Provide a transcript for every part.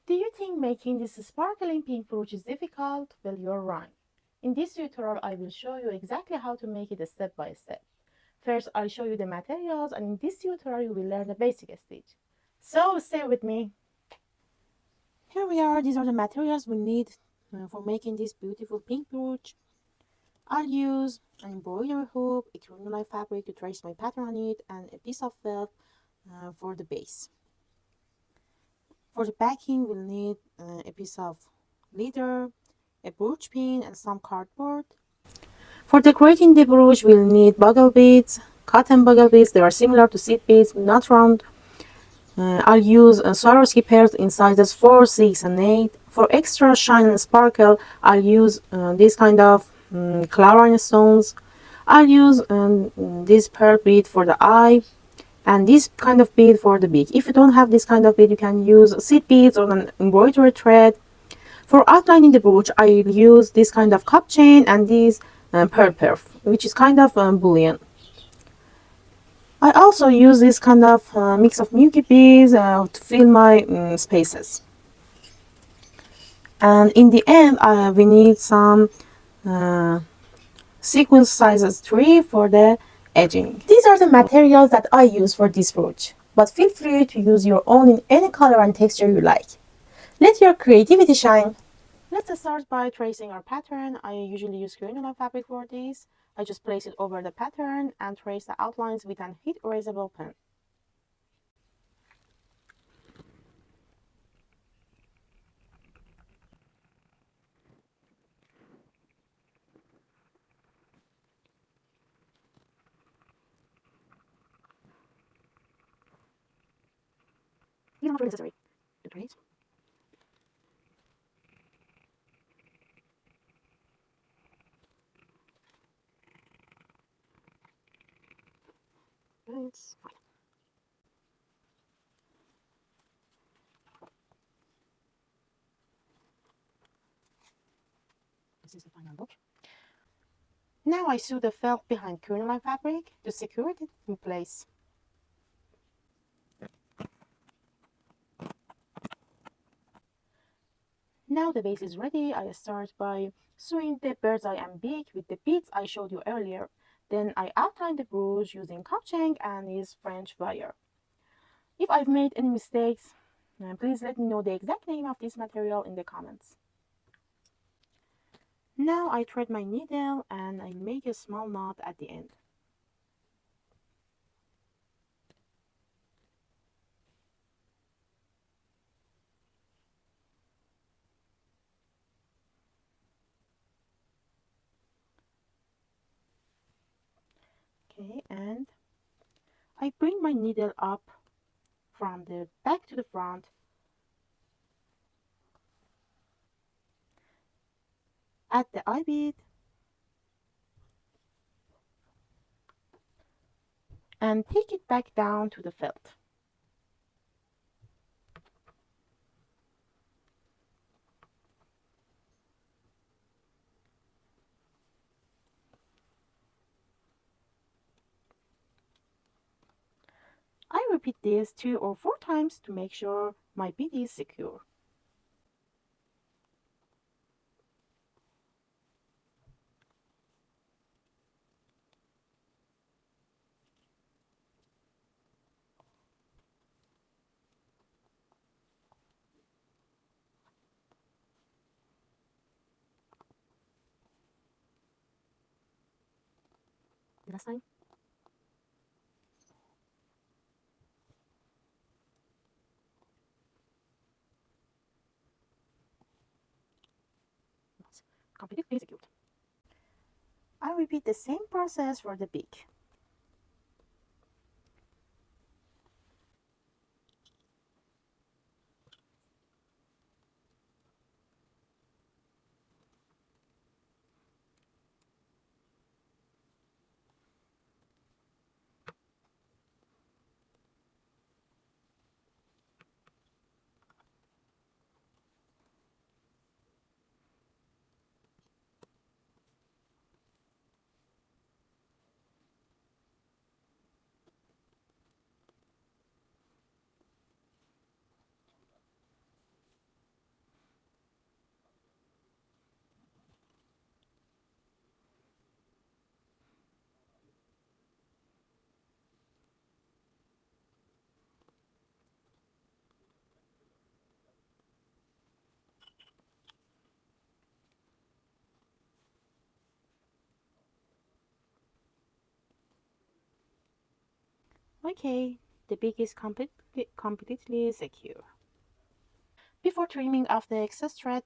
Do you think making this sparkling pink brooch is difficult? Well, you're right. In this tutorial, I will show you exactly how to make it step by step. First, I'll show you the materials, and in this tutorial, you will learn the basic stitch. So, stay with me. Here we are. These are the materials we need for making this beautiful pink brooch. I'll use an embroidery hoop, a crinoline fabric to trace my pattern on it, and a piece of felt for the base. For the backing, we'll need a piece of leather, a brooch pin, and some cardboard. For decorating the brooch, we'll need bugle beads, cotton bugle beads. They are similar to seed beads, not round. I'll use Swarovski pearls in sizes 4, 6, and 8. For extra shine and sparkle, I'll use this kind of Clarine stones. I'll use this pearl bead for the eye and this kind of bead for the beak. If you don't have this kind of bead, you can use seed beads or an embroidery thread. For outlining the brooch, I use this kind of cup chain and this pearl perf, which is kind of bullion. I also use this kind of mix of milky beads to fill my spaces. And in the end, we need some sequins sizes 3 for the edging. These are the materials that I use for this brooch, but feel free to use your own in any color and texture you like. Let your creativity shine. Let's start by tracing our pattern. I usually use crinoline fabric for this. I just place it over the pattern and trace the outlines with an heat erasable pen. You don't necessary to trace. It's fine. This is the final look. Now I sew the felt behind crinoline fabric to secure it in place. Now the base is ready. I start by sewing the bird's eye and beak with the beads I showed you earlier. Then I outline the brooch using cup chain and this French wire. If I've made any mistakes, please let me know the exact name of this material in the comments. Now I thread my needle and I make a small knot at the end. Okay, and I bring my needle up from the back to the front at the eye bead and take it back down to the felt. I repeat this 2 or 4 times to make sure my bead is secure. The last time. Completely execute. I repeat the same process for the beak. Okay, the beak is completely secure. Before trimming off the excess thread,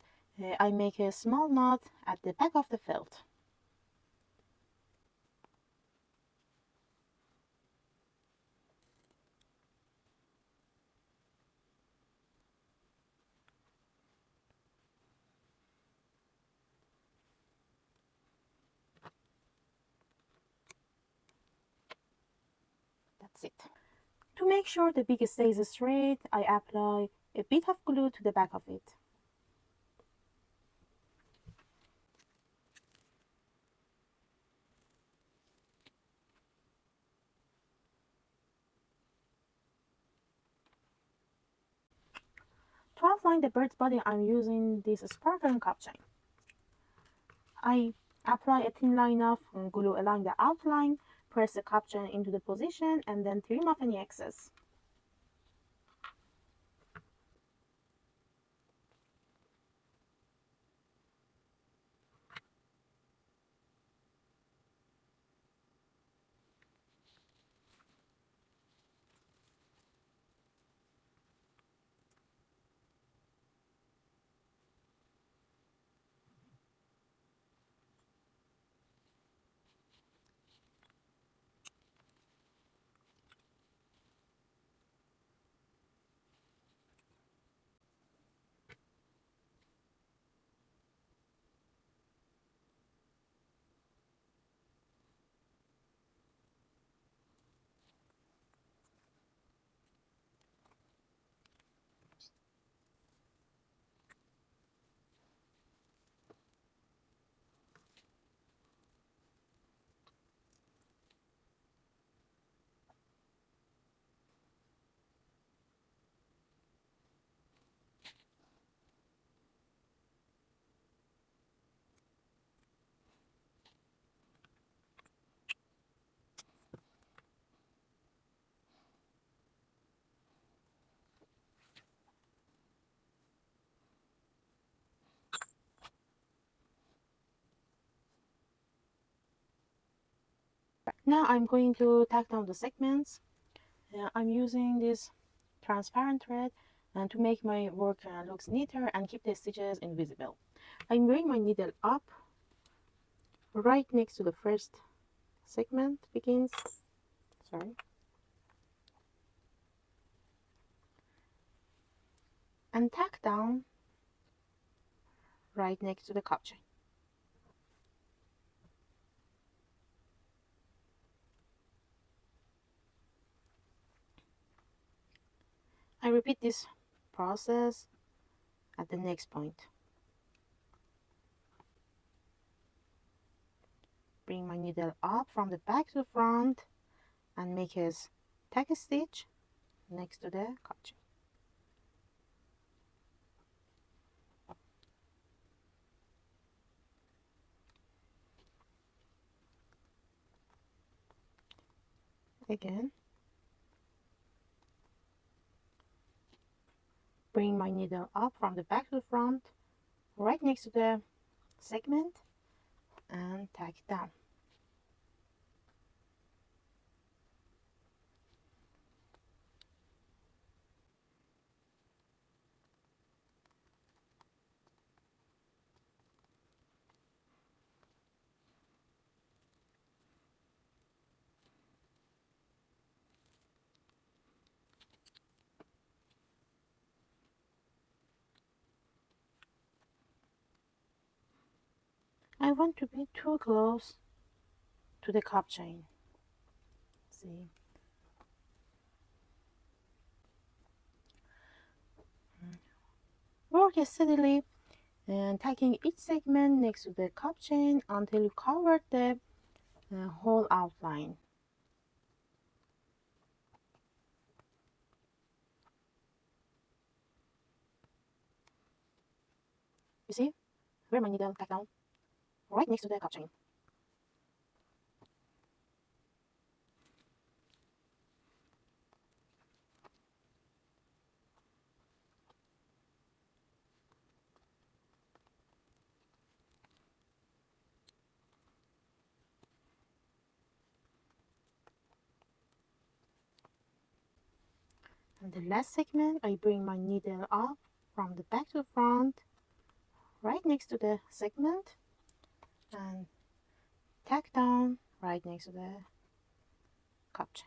I make a small knot at the back of the felt. That's it. To make sure the beak stays straight, I apply a bit of glue to the back of it. To outline the bird's body, I'm using this sparkling cup chain. I apply a thin line of glue along the outline, press the cup chain into the position, and then trim off any excess. Now I'm going to tack down the segments. I'm using this transparent thread and to make my work looks neater and keep the stitches invisible. I'm bring my needle up right next to the first segment begins, sorry, and tack down right next to the cup chain. I repeat this process at the next point. Bring my needle up from the back to the front and make a tack stitch next to the cup chain. Again, bring my needle up from the back to the front, right next to the segment, and tack down. I want to be too close to the cup chain. See, work steadily and tacking each segment next to the cup chain until you cover the whole outline. You see where my needle tack down? Right next to the cup chain. And the last segment, I bring my needle up from the back to the front, right next to the segment, and tack down right next to the cup chain.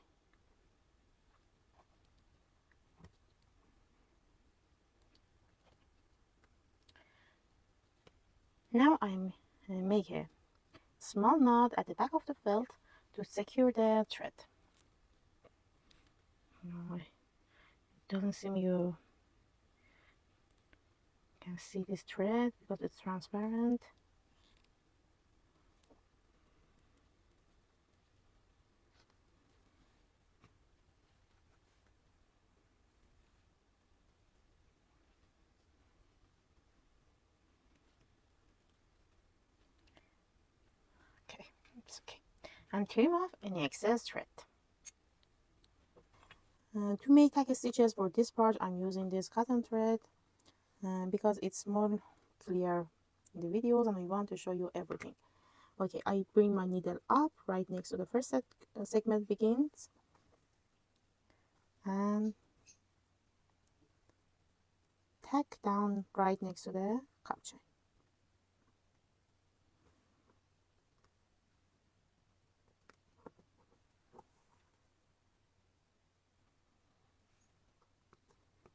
Now I'm make a small knot at the back of the felt to secure the thread. No, it doesn't seem you can see this thread because it's transparent. Okay, it's okay. And trim off any excess thread. To make tack stitches for this part, I'm using this cotton thread because it's more clear in the videos and I want to show you everything. Okay, I bring my needle up right next to the first segment begins, and tack down right next to the cup chain.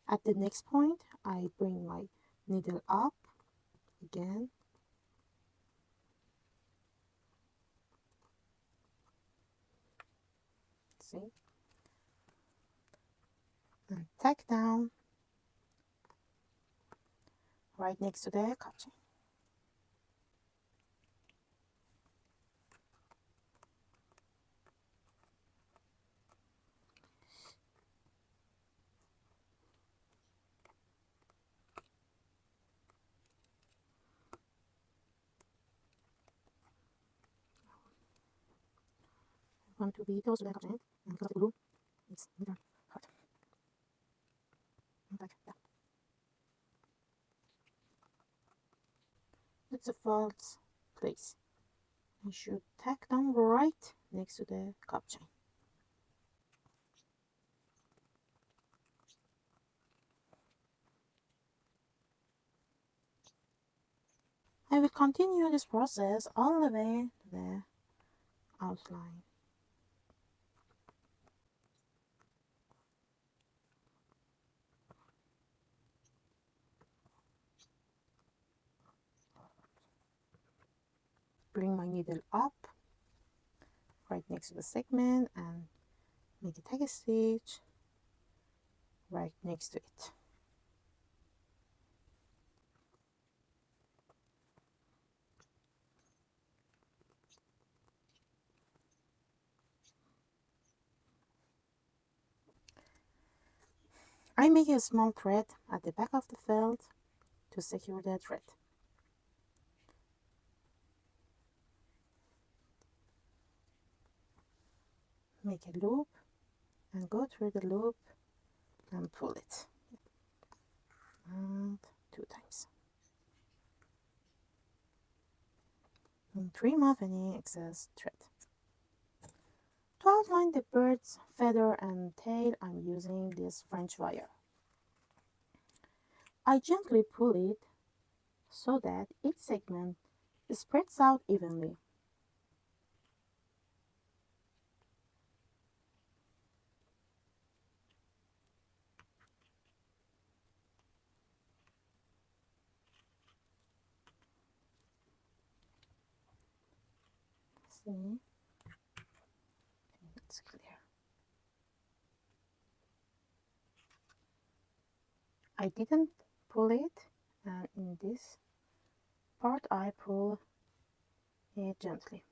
At the next point, I bring my needle up again, see, and tack down right next to the cup chain. I want to be close to the cup chain, and because of the glue, it's a little hard. Like that. It's a false place. I should tack down right next to the cup chain. I will continue this process all the way to the outline. Bring my needle up right next to the segment and make a tack stitch right next to it. I make a small thread at the back of the felt to secure the thread. Make a loop and go through the loop and pull it. And 2 times. And trim off any excess thread. To outline the bird's feather and tail, I'm using this French wire. I gently pull it so that each segment spreads out evenly. See? It's clear. I didn't pull it, and in this part I pull it gently.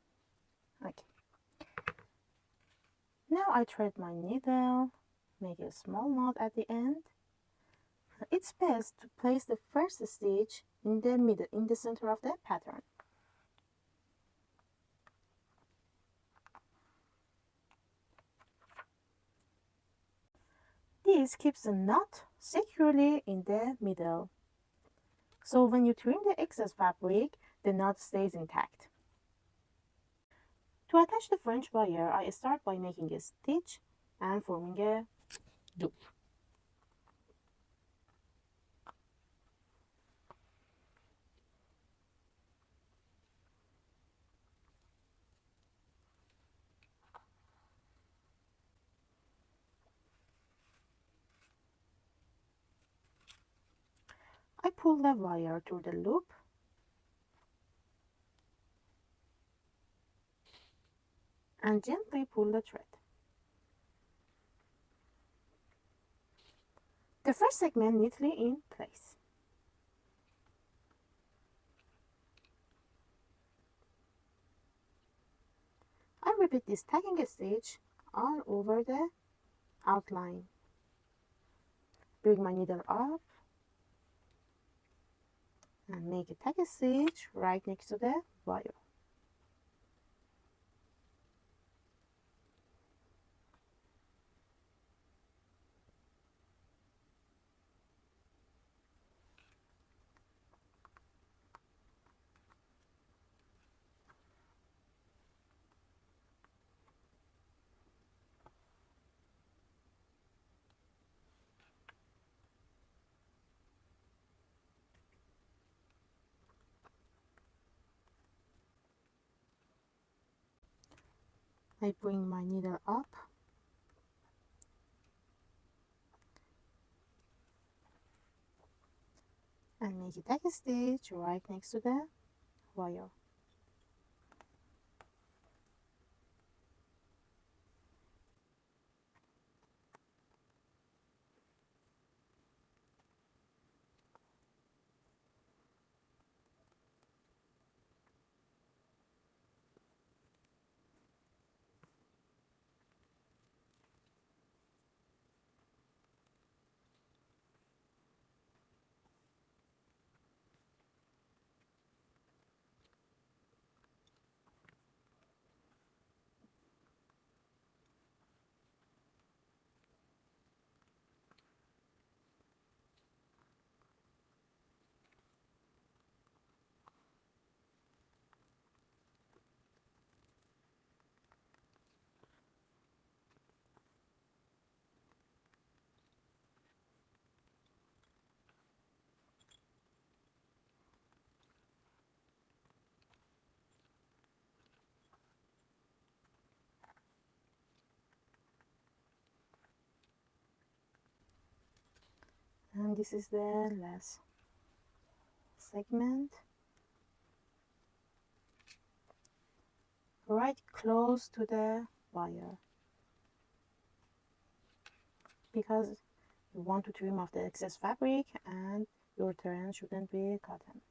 Okay. Now I thread my needle, make a small knot at the end. It's best to place the first stitch in the middle, in the center of the pattern. This keeps the knot securely in the middle. So when you trim the excess fabric, the knot stays intact. To attach the French wire, I start by making a stitch and forming a loop. I pull the wire through the loop and gently pull the thread. The first segment neatly in place. I repeat this tagging stitch all over the outline. Bring my needle up and make a tag stitch right next to the wire. I bring my needle up and make a tag stitch right next to the wire. And this is the last segment, right close to the wire, because you want to trim off the excess fabric and your turn shouldn't be cotton.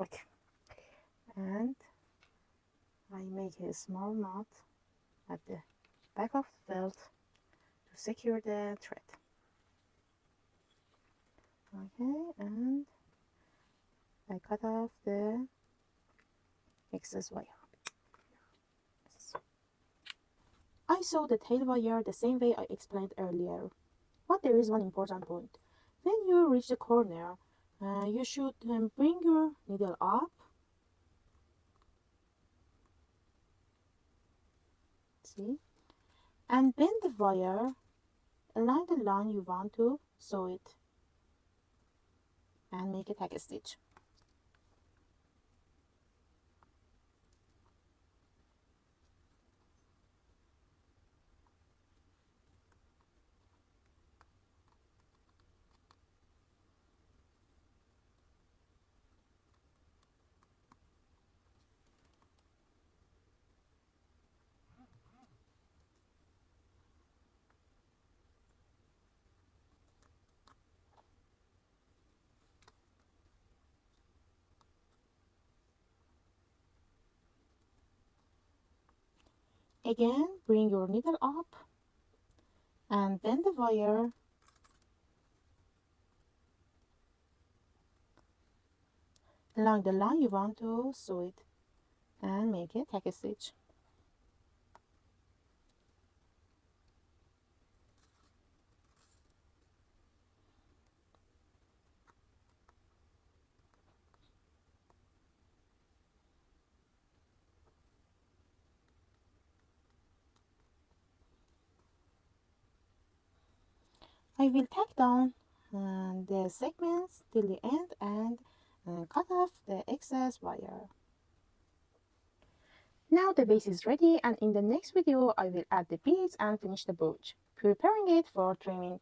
Okay, and I make a small knot at the back of the belt to secure the thread. Okay, and I cut off the excess wire. I sew the tail wire the same way I explained earlier, but there is one important point. When you reach the corner, you should bring your needle up. See? And bend the wire along the line you want to sew it and make a tag stitch. Again, bring your needle up and bend the wire along the line you want to sew it and make a tag stitch. I will tack down the segments till the end and cut off the excess wire. Now the base is ready, and in the next video I will add the beads and finish the brooch, preparing it for trimming.